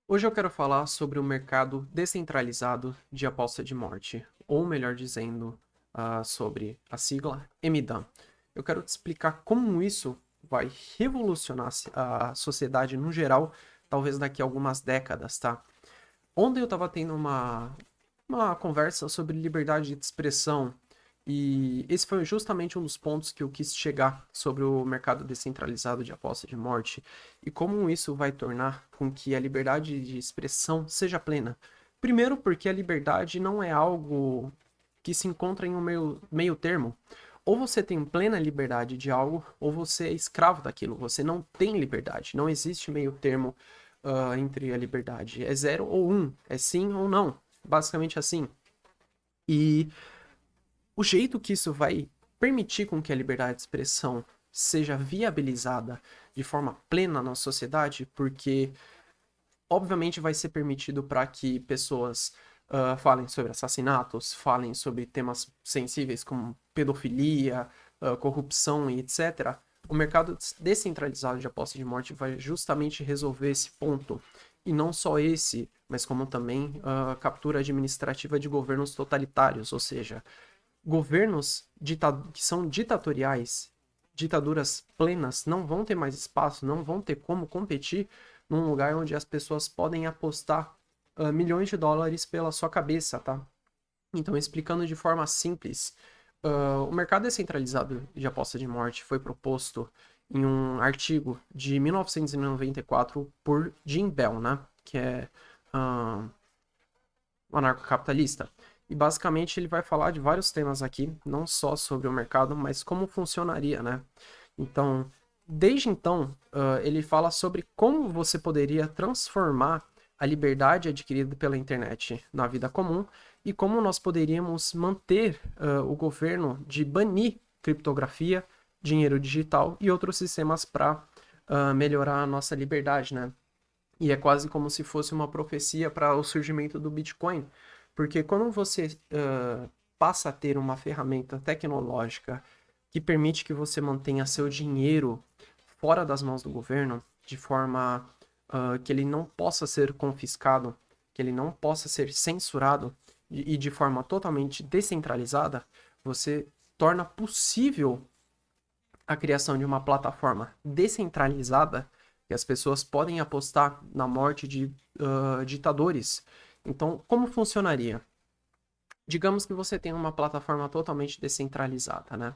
Hoje eu quero falar sobre o mercado descentralizado de aposta de morte, ou melhor dizendo, sobre a sigla MDAM. Eu quero te explicar como isso vai revolucionar a sociedade no geral, talvez daqui a algumas décadas, tá? Ontem eu estava tendo uma conversa sobre liberdade de expressão e esse foi justamente um dos pontos que eu quis chegar sobre o mercado descentralizado de aposta de morte e como isso vai tornar com que a liberdade de expressão seja plena. Primeiro, porque a liberdade não é algo que se encontra em um meio termo. Ou você tem plena liberdade de algo, ou você é escravo daquilo. Você não tem liberdade. Não existe meio termo entre a liberdade. É zero ou um. É sim ou não. Basicamente assim. E o jeito que isso vai permitir com que a liberdade de expressão seja viabilizada de forma plena na sociedade, porque obviamente vai ser permitido para que pessoas falem sobre assassinatos, falem sobre temas sensíveis como pedofilia, corrupção e etc. O mercado descentralizado de aposta de morte vai justamente resolver esse ponto. E não só esse, mas como também captura administrativa de governos totalitários, ou seja, governos que são ditatoriais, ditaduras plenas, não vão ter mais espaço, não vão ter como competir num lugar onde as pessoas podem apostar milhões de dólares pela sua cabeça, tá? Então, explicando de forma simples, o mercado descentralizado de aposta de morte foi proposto em um artigo de 1994 por Jim Bell, né? Que é uh, um anarcocapitalista. E basicamente ele vai falar de vários temas aqui, não só sobre o mercado, mas como funcionaria, né? Então, desde então, ele fala sobre como você poderia transformar a liberdade adquirida pela internet na vida comum e como nós poderíamos manter o governo de banir criptografia, dinheiro digital e outros sistemas para melhorar a nossa liberdade, né? E é quase como se fosse uma profecia para o surgimento do Bitcoin, porque quando você passa a ter uma ferramenta tecnológica que permite que você mantenha seu dinheiro fora das mãos do governo, de forma que ele não possa ser confiscado, que ele não possa ser censurado e de forma totalmente descentralizada, você torna possível a criação de uma plataforma descentralizada que as pessoas podem apostar na morte de ditadores. Então, como funcionaria? Digamos que você tem uma plataforma totalmente descentralizada, né?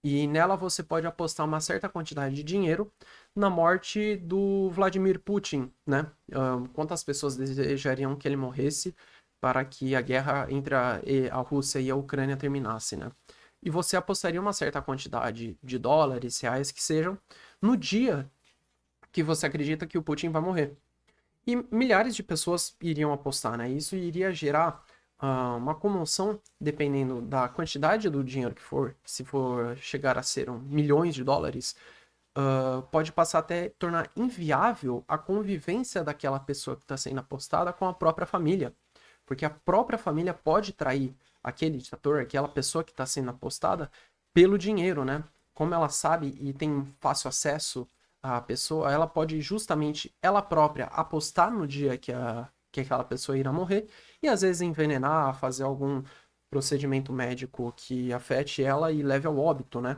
E nela você pode apostar uma certa quantidade de dinheiro na morte do Vladimir Putin, né? Quantas pessoas desejariam que ele morresse para que a guerra entre a Rússia e a Ucrânia terminasse, né? E você apostaria uma certa quantidade de dólares, reais, que sejam, no dia que você acredita que o Putin vai morrer. E milhares de pessoas iriam apostar, né? Isso iria gerar uma comoção, dependendo da quantidade do dinheiro que for, se for chegar a ser milhões de dólares, pode passar até tornar inviável a convivência daquela pessoa que está sendo apostada com a própria família. Porque a própria família pode trair aquele ditador, aquela pessoa que está sendo apostada, pelo dinheiro, né? Como ela sabe e tem fácil acesso à pessoa, ela pode justamente ela própria apostar no dia que aquela pessoa irá morrer e às vezes envenenar, fazer algum procedimento médico que afete ela e leve ao óbito, né?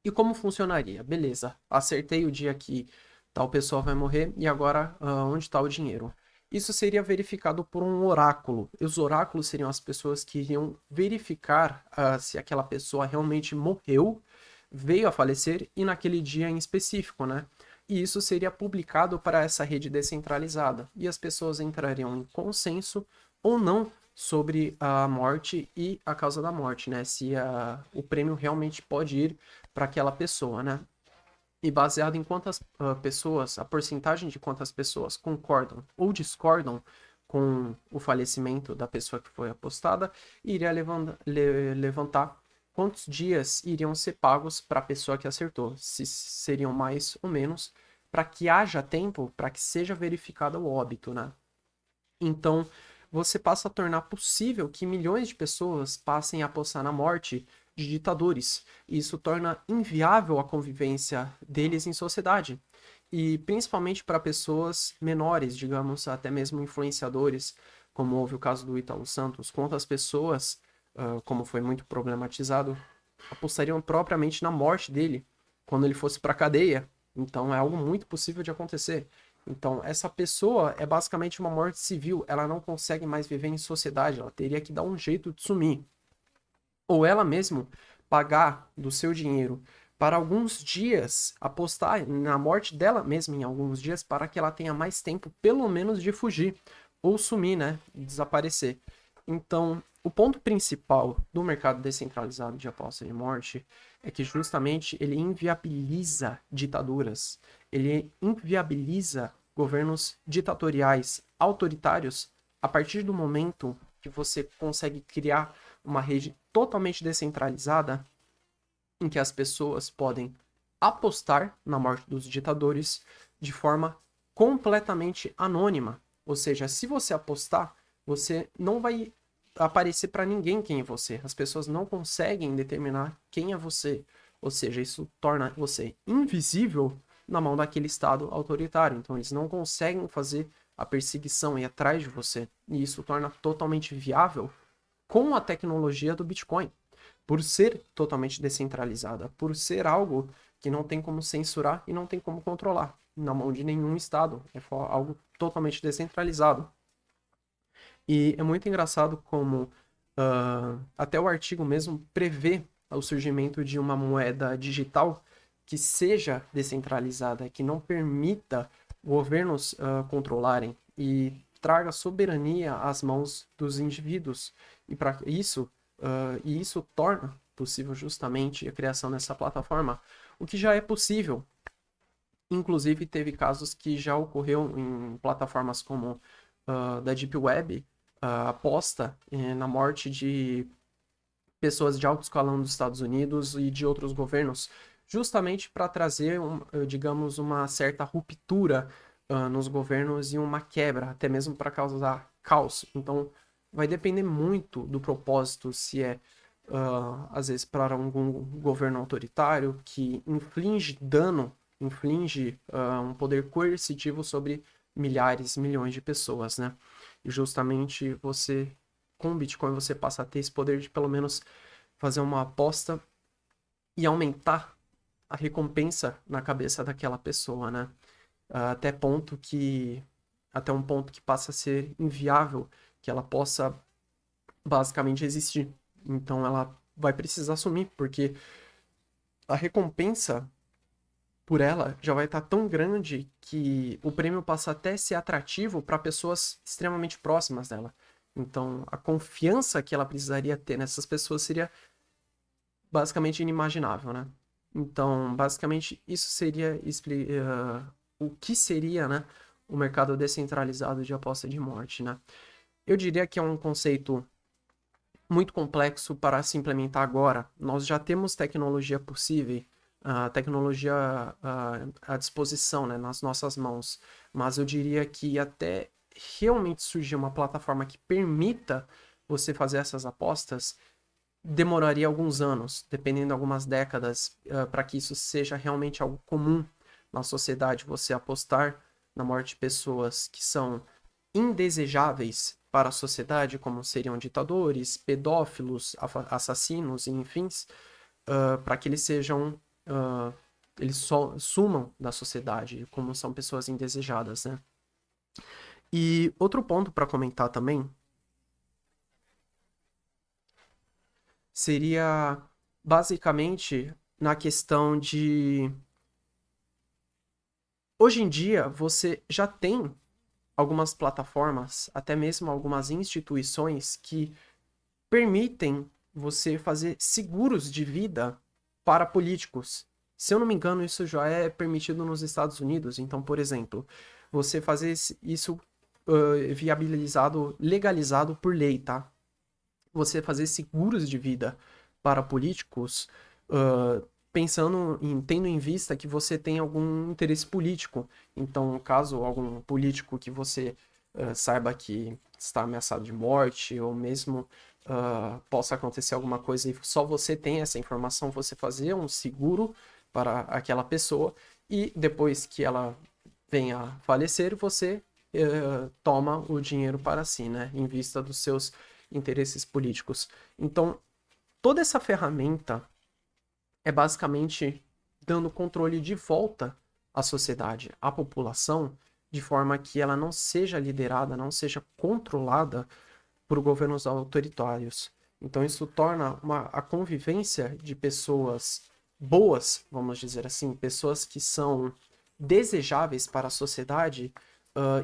E como funcionaria? Beleza, acertei o dia que tal pessoa vai morrer e agora onde está o dinheiro? Isso seria verificado por um oráculo. E os oráculos seriam as pessoas que iriam verificar se aquela pessoa realmente morreu, veio a falecer e naquele dia em específico, né? E isso seria publicado para essa rede descentralizada. E as pessoas entrariam em consenso ou não sobre a morte e a causa da morte, né? Se o prêmio realmente pode ir para aquela pessoa, né? E baseado em quantas pessoas, a porcentagem de quantas pessoas concordam ou discordam com o falecimento da pessoa que foi apostada, iria levantar quantos dias iriam ser pagos para a pessoa que acertou, se seriam mais ou menos, para que haja tempo para que seja verificado o óbito, né? Então, você passa a tornar possível que milhões de pessoas passem a apostar na morte de ditadores. E isso torna inviável a convivência deles em sociedade. e principalmente para pessoas menores, digamos, até mesmo influenciadores, como houve o caso do Ítalo Santos, quantas pessoas, como foi muito problematizado, apostariam propriamente na morte dele quando ele fosse para cadeia. Então é algo muito possível de acontecer. Então essa pessoa é basicamente uma morte civil, ela não consegue mais viver em sociedade, ela teria que dar um jeito de sumir. Ou ela mesmo pagar do seu dinheiro para alguns dias, apostar na morte dela mesma em alguns dias para que ela tenha mais tempo, pelo menos, de fugir ou sumir, né? Desaparecer. Então, o ponto principal do mercado descentralizado de aposta de morte é que justamente ele inviabiliza ditaduras, ele inviabiliza governos ditatoriais, autoritários, a partir do momento que você consegue criar uma rede totalmente descentralizada em que as pessoas podem apostar na morte dos ditadores de forma completamente anônima. Ou seja, se você apostar, você não vai aparecer para ninguém quem é você. As pessoas não conseguem determinar quem é você. Ou seja, isso torna você invisível na mão daquele Estado autoritário. Então, eles não conseguem fazer a perseguição e ir atrás de você. E isso torna totalmente viável com a tecnologia do Bitcoin, por ser totalmente descentralizada, por ser algo que não tem como censurar e não tem como controlar na mão de nenhum estado, é algo totalmente descentralizado. E é muito engraçado como até o artigo mesmo prevê o surgimento de uma moeda digital que seja descentralizada, que não permita governos controlarem e traga soberania às mãos dos indivíduos. E para isso, isso torna possível justamente a criação dessa plataforma, o que já é possível. Inclusive, teve casos que já ocorreu em plataformas como da Deep Web, aposta na morte de pessoas de alto escalão dos Estados Unidos e de outros governos, justamente para trazer, digamos, uma certa ruptura nos governos e uma quebra, até mesmo para causar caos. Então, vai depender muito do propósito, se é, às vezes, para algum governo autoritário que inflige dano, inflige um poder coercitivo sobre milhares, milhões de pessoas, né? E justamente você com o Bitcoin você passa a ter esse poder de pelo menos fazer uma aposta e aumentar a recompensa na cabeça daquela pessoa, né? Até ponto que até um ponto que passa a ser inviável que ela possa basicamente existir. Então ela vai precisar sumir, porque a recompensa por ela já vai estar tão grande que o prêmio passa até a ser atrativo para pessoas extremamente próximas dela. Então, a confiança que ela precisaria ter nessas pessoas seria basicamente inimaginável, né? Então, basicamente, isso seria o que seria, né, o mercado descentralizado de aposta de morte, né? Eu diria que é um conceito muito complexo para se implementar agora. Nós já temos tecnologia possível, tecnologia à disposição, né, nas nossas mãos, mas eu diria que até realmente surgir uma plataforma que permita você fazer essas apostas, demoraria alguns anos, dependendo de algumas décadas, para que isso seja realmente algo comum na sociedade, você apostar na morte de pessoas que são indesejáveis para a sociedade, como seriam ditadores, pedófilos, assassinos e enfim, para que eles sejam, eles sumam da sociedade, como são pessoas indesejadas, né? E outro ponto para comentar também seria basicamente na questão de hoje em dia você já tem algumas plataformas, até mesmo algumas instituições que permitem você fazer seguros de vida para políticos. Se eu não me engano, isso já é permitido nos Estados Unidos. Então, por exemplo, você fazer isso viabilizado, legalizado por lei, tá? Você fazer seguros de vida para políticos, pensando em, tendo em vista que você tem algum interesse político. Então, caso algum político que você saiba que está ameaçado de morte, ou mesmo possa acontecer alguma coisa e só você tem essa informação, você fazer um seguro para aquela pessoa e depois que ela venha a falecer, você toma o dinheiro para si, né? Em vista dos seus interesses políticos. Então, toda essa ferramenta é basicamente dando controle de volta à sociedade, à população, de forma que ela não seja liderada, não seja controlada por governos autoritários. Então isso torna a convivência de pessoas boas, vamos dizer assim, pessoas que são desejáveis para a sociedade,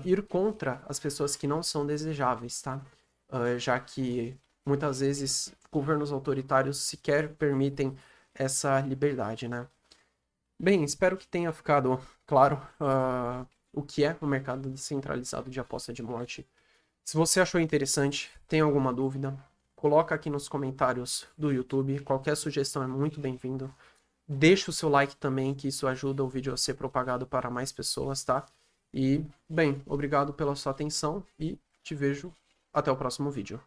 ir contra as pessoas que não são desejáveis, tá? Já que muitas vezes governos autoritários sequer permitem essa liberdade, né? Bem, espero que tenha ficado claro o que é o mercado descentralizado de aposta de morte. Se você achou interessante, tem alguma dúvida, coloca aqui nos comentários do YouTube. Qualquer sugestão é muito bem-vindo. Deixa o seu like também, que isso ajuda o vídeo a ser propagado para mais pessoas, tá? E, bem, obrigado pela sua atenção e te vejo até o próximo vídeo.